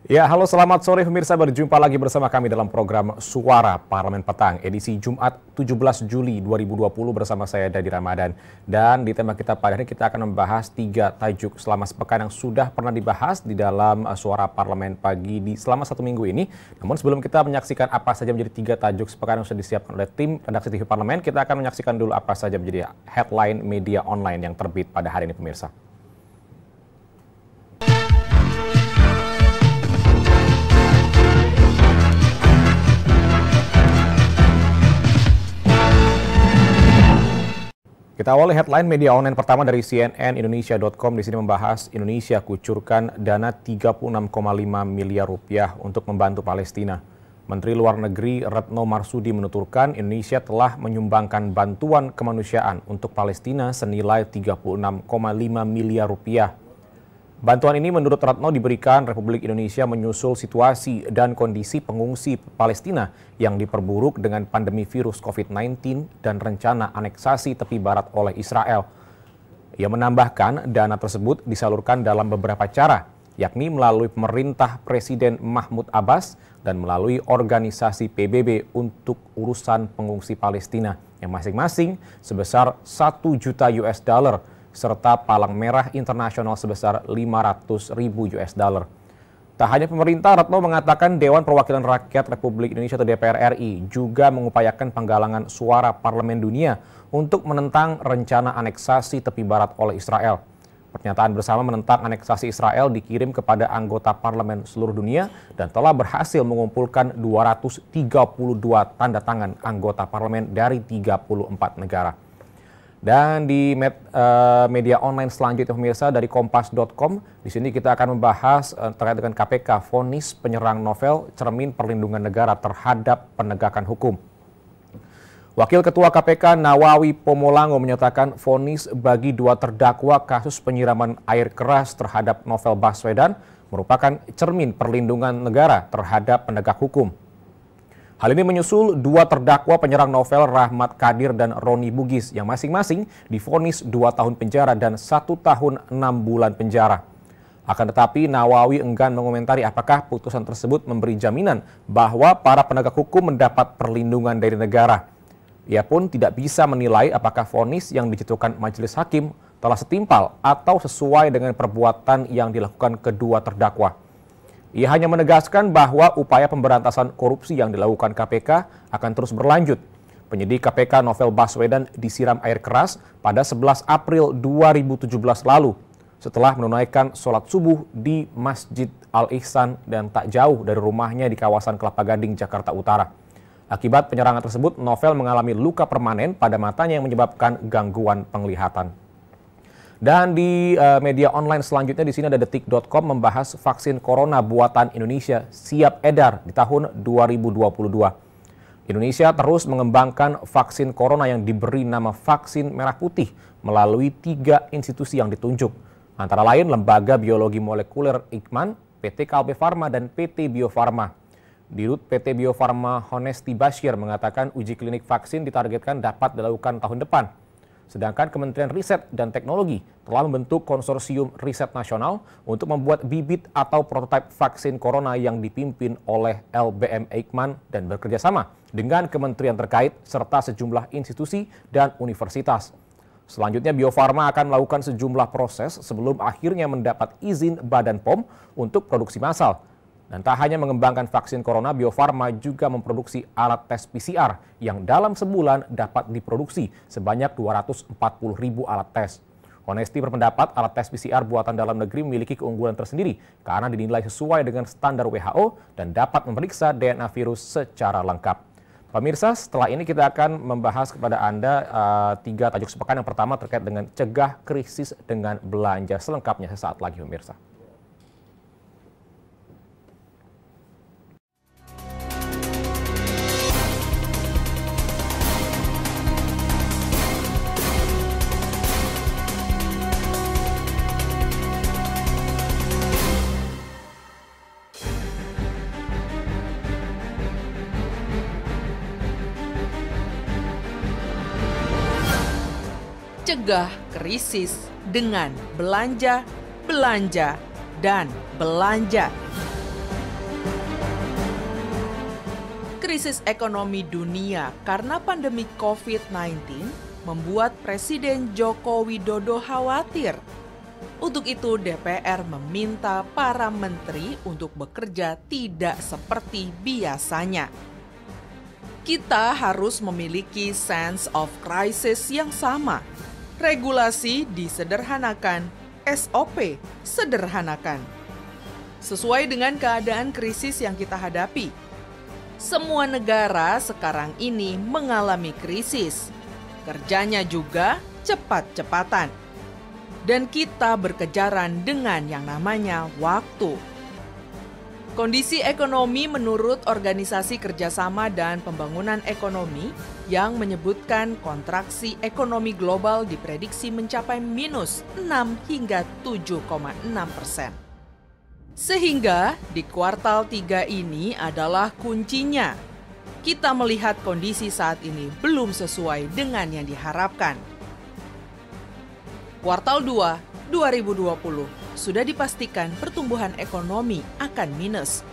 Ya, halo selamat sore pemirsa, berjumpa lagi bersama kami dalam program Suara Parlemen Petang, edisi Jumat 17 Juli 2020 bersama saya Dadi Ramadan. Dan di tema kita pada hari ini kita akan membahas 3 tajuk selama sepekan yang sudah pernah dibahas di dalam Suara Parlemen pagi selama 1 minggu ini. Namun sebelum kita menyaksikan apa saja menjadi 3 tajuk sepekan yang sudah disiapkan oleh tim redaksi TV Parlemen, kita akan menyaksikan dulu apa saja menjadi headline media online yang terbit pada hari ini pemirsa. Kita awali headline media online pertama dari cnnindonesia.com. Di sini membahas Indonesia kucurkan dana 36,5 miliar rupiah untuk membantu Palestina. Menteri Luar Negeri Retno Marsudi menuturkan Indonesia telah menyumbangkan bantuan kemanusiaan untuk Palestina senilai 36,5 miliar rupiah. Bantuan ini menurut Retno diberikan Republik Indonesia menyusul situasi dan kondisi pengungsi Palestina yang diperburuk dengan pandemi virus COVID-19 dan rencana aneksasi tepi barat oleh Israel. Ia menambahkan dana tersebut disalurkan dalam beberapa cara, yakni melalui pemerintah Presiden Mahmud Abbas dan melalui organisasi PBB untuk urusan pengungsi Palestina yang masing-masing sebesar 1 juta US dollar serta Palang Merah Internasional sebesar 500.000 US dollar. Tak hanya pemerintah, Retno mengatakan Dewan Perwakilan Rakyat Republik Indonesia atau DPR RI juga mengupayakan penggalangan suara Parlemen Dunia untuk menentang rencana aneksasi tepi barat oleh Israel. Pernyataan bersama menentang aneksasi Israel dikirim kepada anggota parlemen seluruh dunia dan telah berhasil mengumpulkan 232 tanda tangan anggota parlemen dari 34 negara. Dan di media online selanjutnya pemirsa dari kompas.com, di sini kita akan membahas terkait dengan KPK, vonis penyerang novel cermin perlindungan negara terhadap penegakan hukum. Wakil Ketua KPK Nawawi Pomolango menyatakan vonis bagi 2 terdakwa kasus penyiraman air keras terhadap Novel Baswedan merupakan cermin perlindungan negara terhadap penegak hukum. Hal ini menyusul 2 terdakwa penyerang novel Rahmat Kadir dan Roni Bugis yang masing-masing divonis 2 tahun penjara dan 1 tahun 6 bulan penjara. Akan tetapi Nawawi enggan mengomentari apakah putusan tersebut memberi jaminan bahwa para penegak hukum mendapat perlindungan dari negara. Ia pun tidak bisa menilai apakah vonis yang dijatuhkan majelis hakim telah setimpal atau sesuai dengan perbuatan yang dilakukan kedua terdakwa. Ia hanya menegaskan bahwa upaya pemberantasan korupsi yang dilakukan KPK akan terus berlanjut. Penyidik KPK Novel Baswedan disiram air keras pada 11 April 2017 lalu setelah menunaikan sholat subuh di Masjid Al-Ihsan dan tak jauh dari rumahnya di kawasan Kelapa Gading, Jakarta Utara. Akibat penyerangan tersebut, Novel mengalami luka permanen pada matanya yang menyebabkan gangguan penglihatan. Dan di media online selanjutnya di sini ada detik.com membahas vaksin corona buatan Indonesia siap edar di tahun 2022. Indonesia terus mengembangkan vaksin corona yang diberi nama vaksin merah putih melalui 3 institusi yang ditunjuk. Antara lain Lembaga Biologi Molekuler Eijkman, PT Kalbe Farma, dan PT Bio Farma. Dirut PT Bio Farma Honesti Bashir mengatakan uji klinik vaksin ditargetkan dapat dilakukan tahun depan. Sedangkan Kementerian Riset dan Teknologi telah membentuk konsorsium riset nasional untuk membuat bibit atau prototipe vaksin corona yang dipimpin oleh LBM Eijkman dan bekerjasama dengan kementerian terkait serta sejumlah institusi dan universitas. Selanjutnya Bio Farma akan melakukan sejumlah proses sebelum akhirnya mendapat izin Badan POM untuk produksi massal. Dan tak hanya mengembangkan vaksin corona, Bio Farma juga memproduksi alat tes PCR yang dalam sebulan dapat diproduksi sebanyak 240.000 alat tes. Honesti berpendapat alat tes PCR buatan dalam negeri memiliki keunggulan tersendiri karena dinilai sesuai dengan standar WHO dan dapat memeriksa DNA virus secara lengkap. Pemirsa, setelah ini kita akan membahas kepada Anda 3 tajuk sepekan. Yang pertama terkait dengan cegah krisis dengan belanja. Selengkapnya sesaat lagi pemirsa. Cegah krisis dengan belanja, belanja, dan belanja. Krisis ekonomi dunia karena pandemi COVID-19 membuat Presiden Joko Widodo khawatir. Untuk itu DPR meminta para menteri untuk bekerja tidak seperti biasanya. Kita harus memiliki sense of crisis yang sama. Regulasi disederhanakan, SOP sederhanakan. Sesuai dengan keadaan krisis yang kita hadapi. Semua negara sekarang ini mengalami krisis. Kerjanya juga cepat-cepatan. Dan kita berkejaran dengan yang namanya waktu. Kondisi ekonomi menurut Organisasi Kerjasama dan Pembangunan Ekonomi yang menyebutkan kontraksi ekonomi global diprediksi mencapai minus 6 hingga 7,6%. Sehingga di kuartal 3 ini adalah kuncinya. Kita melihat kondisi saat ini belum sesuai dengan yang diharapkan. Kuartal 2 2020 sudah dipastikan pertumbuhan ekonomi akan minus.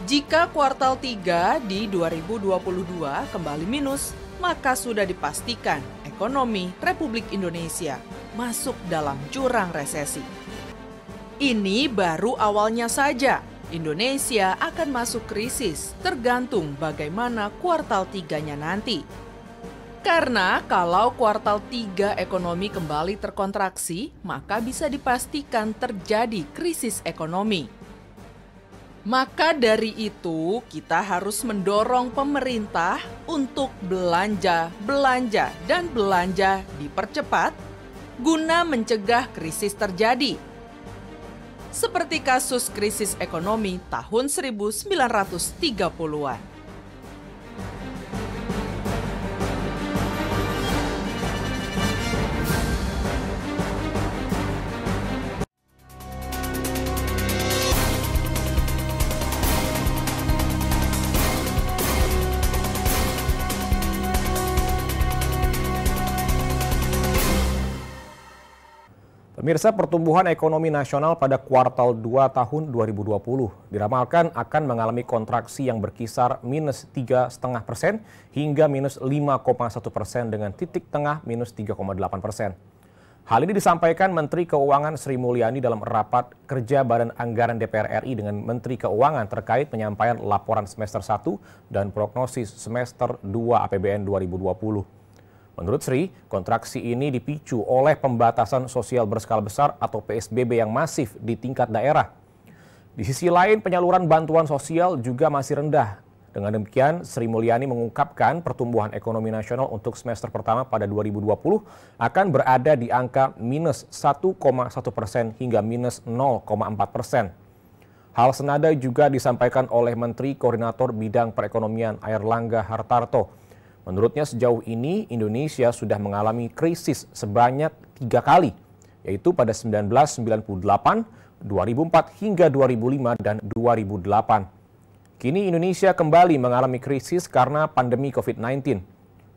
Jika kuartal 3 di 2022 kembali minus, maka sudah dipastikan ekonomi Republik Indonesia masuk dalam jurang resesi. Ini baru awalnya saja. Indonesia akan masuk krisis tergantung bagaimana kuartal 3-nya nanti. Karena kalau kuartal 3 ekonomi kembali terkontraksi, maka bisa dipastikan terjadi krisis ekonomi. Maka dari itu, kita harus mendorong pemerintah untuk belanja, dan belanja dipercepat guna mencegah krisis terjadi. Seperti kasus krisis ekonomi tahun 1930-an. Pemirsa, pertumbuhan ekonomi nasional pada kuartal 2 tahun 2020 diramalkan akan mengalami kontraksi yang berkisar minus 3,5% hingga minus 5,1% dengan titik tengah minus 3,8%. Hal ini disampaikan Menteri Keuangan Sri Mulyani dalam rapat kerja Badan Anggaran DPR RI dengan Menteri Keuangan terkait penyampaian laporan semester 1 dan prognosis semester 2 APBN 2020. Menurut Sri, kontraksi ini dipicu oleh pembatasan sosial berskala besar atau PSBB yang masif di tingkat daerah. Di sisi lain, penyaluran bantuan sosial juga masih rendah. Dengan demikian, Sri Mulyani mengungkapkan pertumbuhan ekonomi nasional untuk semester pertama pada 2020 akan berada di angka minus 1,1% hingga minus 0,4%. Hal senada juga disampaikan oleh Menteri Koordinator Bidang Perekonomian Airlangga Hartarto. Menurutnya sejauh ini Indonesia sudah mengalami krisis sebanyak 3 kali, yaitu pada 1998, 2004 hingga 2005 dan 2008. Kini Indonesia kembali mengalami krisis karena pandemi COVID-19.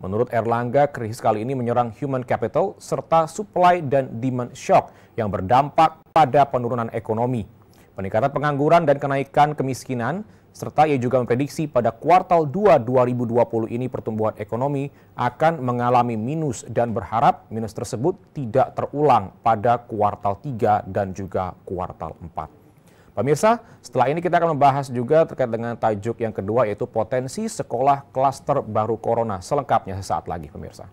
Menurut Airlangga, krisis kali ini menyerang human capital serta supply dan demand shock yang berdampak pada penurunan ekonomi, peningkatan pengangguran dan kenaikan kemiskinan, serta ia juga memprediksi pada kuartal 2 2020 ini pertumbuhan ekonomi akan mengalami minus dan berharap minus tersebut tidak terulang pada kuartal 3 dan juga kuartal 4. Pemirsa, setelah ini kita akan membahas juga terkait dengan tajuk yang kedua yaitu potensi sekolah klaster baru corona. Selengkapnya sesaat lagi pemirsa.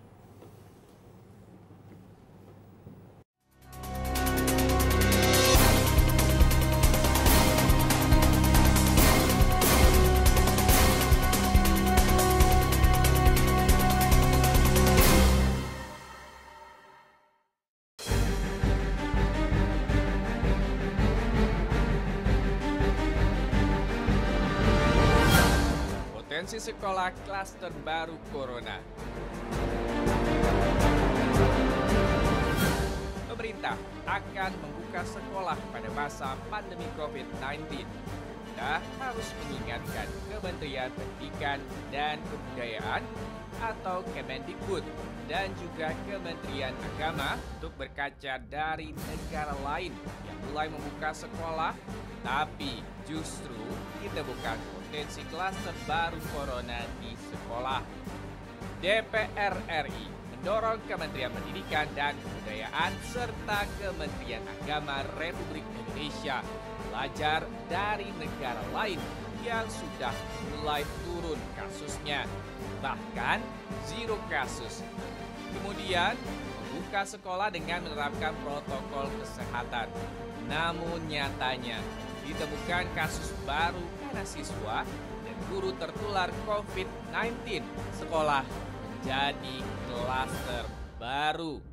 Potensi sekolah klaster baru corona. Pemerintah akan membuka sekolah pada masa pandemi COVID-19. Kita harus mengingatkan Kementerian Pendidikan dan Kebudayaan atau Kemendikbud dan juga Kementerian Agama untuk berkaca dari negara lain yang mulai membuka sekolah, tapi justru ditemukan potensi klaster baru corona di sekolah. DPR RI mendorong Kementerian Pendidikan dan Kebudayaan serta Kementerian Agama Republik Indonesia belajar dari negara lain yang sudah mulai turun kasusnya, bahkan zero kasus. Kemudian membuka sekolah dengan menerapkan protokol kesehatan. Namun nyatanya ditemukan kasus baru karena siswa dan guru tertular COVID-19. Sekolah menjadi klaster baru.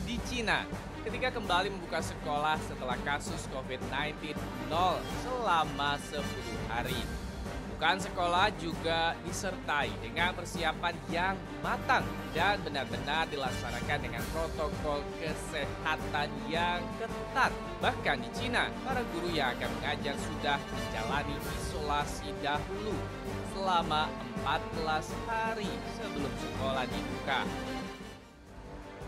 Di Cina, ketika kembali membuka sekolah setelah kasus COVID-19 nol selama 10 hari. Bukan sekolah juga disertai dengan persiapan yang matang dan benar-benar dilaksanakan dengan protokol kesehatan yang ketat. Bahkan di Cina, para guru yang akan mengajar sudah menjalani isolasi dahulu selama 14 hari sebelum sekolah dibuka.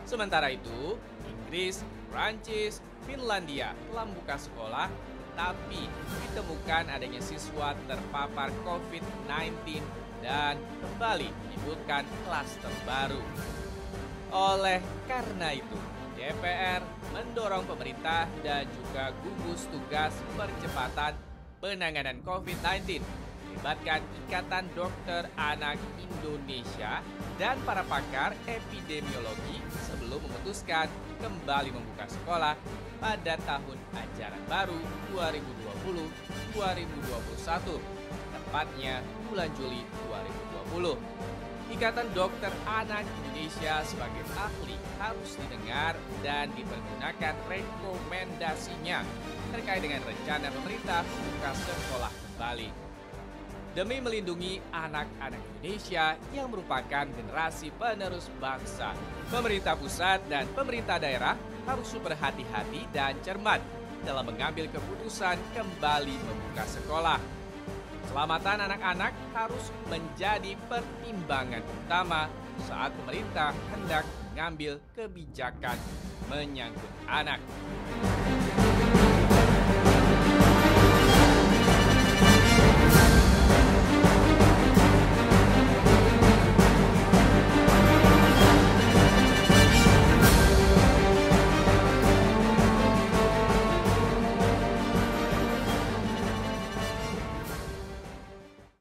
Sementara itu, Inggris, Prancis, Finlandia telah membuka sekolah, tapi ditemukan adanya siswa terpapar COVID-19 dan kembali menimbulkan klaster baru. Oleh karena itu, DPR mendorong pemerintah dan juga gugus tugas percepatan penanganan COVID-19 melibatkan Ikatan Dokter Anak Indonesia dan para pakar epidemiologi sebelum memutuskan kembali membuka sekolah pada tahun ajaran baru 2020-2021, tepatnya bulan Juli 2020. Ikatan Dokter Anak Indonesia sebagai ahli harus didengar dan dipergunakan rekomendasinya terkait dengan rencana pemerintah membuka sekolah kembali. Demi melindungi anak-anak Indonesia yang merupakan generasi penerus bangsa, pemerintah pusat dan pemerintah daerah harus berhati-hati dan cermat dalam mengambil keputusan kembali membuka sekolah. Keselamatan anak-anak harus menjadi pertimbangan utama saat pemerintah hendak mengambil kebijakan menyangkut anak.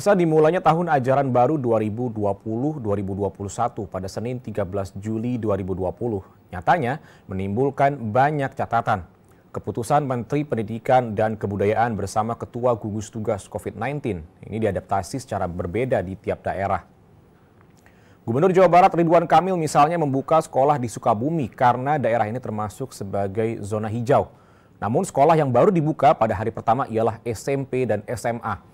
Saat dimulainya tahun ajaran baru 2020-2021 pada Senin 13 Juli 2020, nyatanya menimbulkan banyak catatan. Keputusan Menteri Pendidikan dan Kebudayaan bersama Ketua Gugus Tugas COVID-19 ini diadaptasi secara berbeda di tiap daerah. Gubernur Jawa Barat Ridwan Kamil misalnya membuka sekolah di Sukabumi karena daerah ini termasuk sebagai zona hijau. Namun sekolah yang baru dibuka pada hari pertama ialah SMP dan SMA.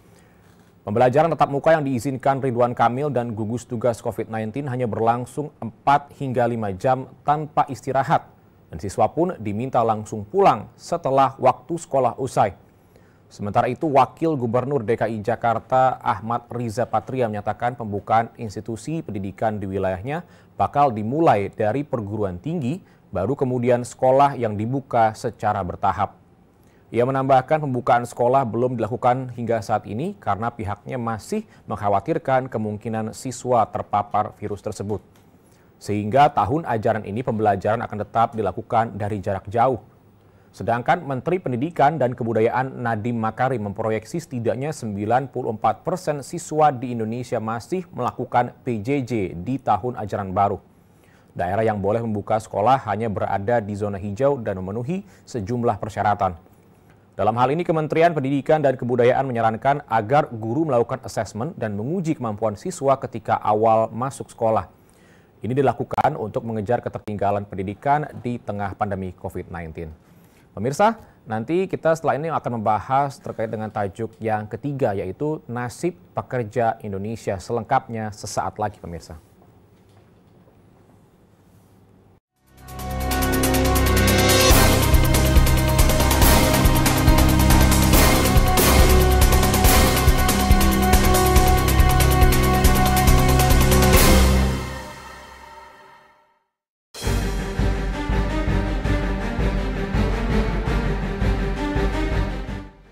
Pembelajaran tatap muka yang diizinkan Ridwan Kamil dan gugus tugas COVID-19 hanya berlangsung 4 hingga 5 jam tanpa istirahat. Dan siswa pun diminta langsung pulang setelah waktu sekolah usai. Sementara itu, Wakil Gubernur DKI Jakarta Ahmad Riza Patria menyatakan pembukaan institusi pendidikan di wilayahnya bakal dimulai dari perguruan tinggi, baru kemudian sekolah yang dibuka secara bertahap. Ia menambahkan pembukaan sekolah belum dilakukan hingga saat ini karena pihaknya masih mengkhawatirkan kemungkinan siswa terpapar virus tersebut. Sehingga tahun ajaran ini pembelajaran akan tetap dilakukan dari jarak jauh. Sedangkan Menteri Pendidikan dan Kebudayaan Nadiem Makarim memproyeksi setidaknya 94% siswa di Indonesia masih melakukan PJJ di tahun ajaran baru. Daerah yang boleh membuka sekolah hanya berada di zona hijau dan memenuhi sejumlah persyaratan. Dalam hal ini, Kementerian Pendidikan dan Kebudayaan menyarankan agar guru melakukan asesmen dan menguji kemampuan siswa ketika awal masuk sekolah. Ini dilakukan untuk mengejar ketertinggalan pendidikan di tengah pandemi COVID-19. Pemirsa, nanti kita setelah ini akan membahas terkait dengan tajuk yang ketiga, yaitu nasib pekerja Indonesia. Selengkapnya sesaat lagi, pemirsa.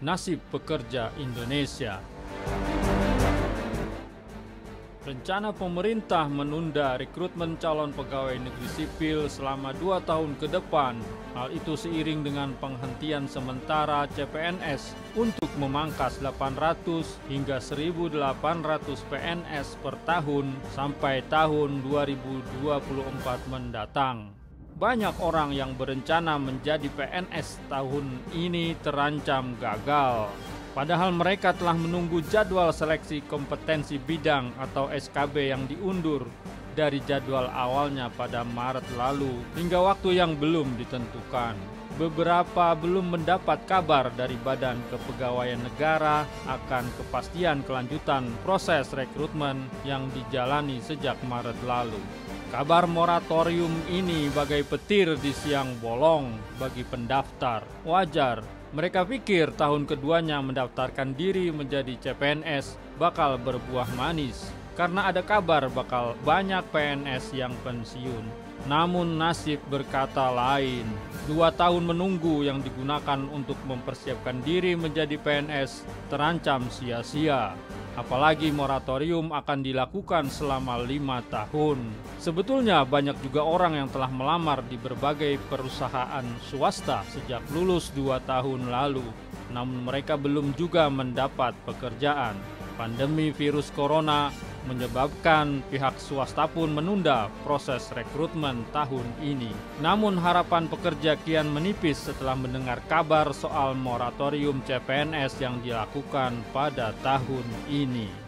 nasib pekerja Indonesia. Rencana pemerintah menunda rekrutmen calon pegawai negeri sipil selama 2 tahun ke depan. Hal itu seiring dengan penghentian sementara CPNS untuk memangkas 800 hingga 1.800 PNS per tahun sampai tahun 2024 mendatang. Banyak orang yang berencana menjadi PNS tahun ini terancam gagal. Padahal mereka telah menunggu jadwal seleksi kompetensi bidang atau SKB yang diundur dari jadwal awalnya pada Maret lalu hingga waktu yang belum ditentukan. Beberapa belum mendapat kabar dari Badan Kepegawaian Negara akan kepastian kelanjutan proses rekrutmen yang dijalani sejak Maret lalu. Kabar moratorium ini bagai petir di siang bolong bagi pendaftar. Wajar. Mereka pikir tahun keduanya mendaftarkan diri menjadi CPNS bakal berbuah manis karena ada kabar bakal banyak PNS yang pensiun. Namun nasib berkata lain. 2 tahun menunggu yang digunakan untuk mempersiapkan diri menjadi PNS terancam sia-sia. Apalagi moratorium akan dilakukan selama 5 tahun. Sebetulnya banyak juga orang yang telah melamar di berbagai perusahaan swasta sejak lulus 2 tahun lalu. Namun mereka belum juga mendapat pekerjaan. Pandemi virus corona menyebabkan pihak swasta pun menunda proses rekrutmen tahun ini. Namun harapan pekerja kian menipis setelah mendengar kabar soal moratorium CPNS yang dilakukan pada tahun ini.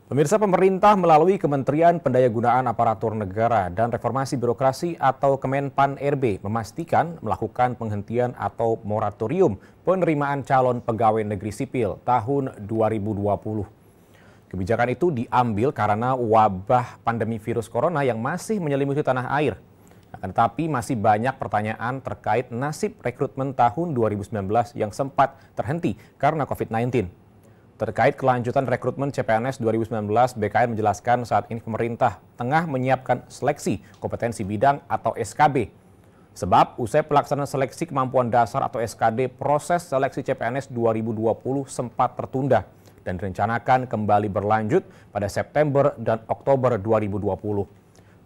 Pemirsa, pemerintah melalui Kementerian Pendayagunaan Aparatur Negara dan Reformasi Birokrasi atau Kemenpan-RB memastikan melakukan penghentian atau moratorium penerimaan calon pegawai negeri sipil tahun 2020. Kebijakan itu diambil karena wabah pandemi virus corona yang masih menyelimuti tanah air. Akan tetapi masih banyak pertanyaan terkait nasib rekrutmen tahun 2019 yang sempat terhenti karena COVID-19. Terkait kelanjutan rekrutmen CPNS 2019, BKN menjelaskan saat ini pemerintah tengah menyiapkan seleksi kompetensi bidang atau SKB. Sebab usai pelaksanaan seleksi kemampuan dasar atau SKD, proses seleksi CPNS 2020 sempat tertunda dan direncanakan kembali berlanjut pada September dan Oktober 2020.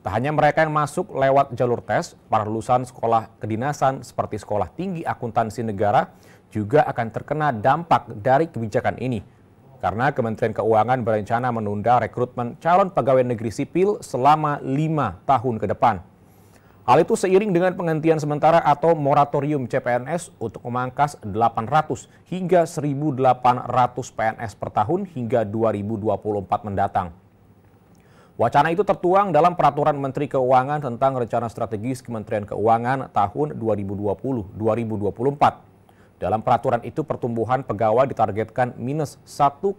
Tak hanya mereka yang masuk lewat jalur tes, para lulusan sekolah kedinasan seperti Sekolah Tinggi Akuntansi Negara juga akan terkena dampak dari kebijakan ini. Karena Kementerian Keuangan berencana menunda rekrutmen calon pegawai negeri sipil selama 5 tahun ke depan. Hal itu seiring dengan penghentian sementara atau moratorium CPNS untuk memangkas 800 hingga 1.800 PNS per tahun hingga 2024 mendatang. Wacana itu tertuang dalam Peraturan Menteri Keuangan tentang Rencana Strategis Kementerian Keuangan tahun 2020-2024. Dalam peraturan itu pertumbuhan pegawai ditargetkan minus 1,2%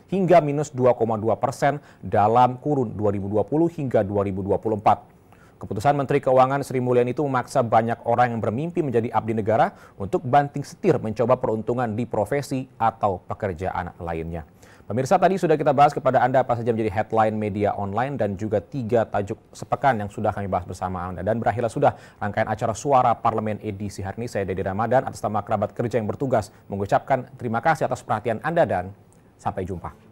hingga minus 2,2% dalam kurun 2020 hingga 2024. Keputusan Menteri Keuangan Sri Mulyani itu memaksa banyak orang yang bermimpi menjadi abdi negara untuk banting setir mencoba peruntungan di profesi atau pekerjaan lainnya. Pemirsa, tadi sudah kita bahas kepada Anda apa saja menjadi headline media online dan juga 3 tajuk sepekan yang sudah kami bahas bersama Anda. Dan berakhirlah sudah rangkaian acara Suara Parlemen edisi hari ini. Saya Dedi Ramadan atas nama kerabat kerja yang bertugas mengucapkan terima kasih atas perhatian Anda dan sampai jumpa.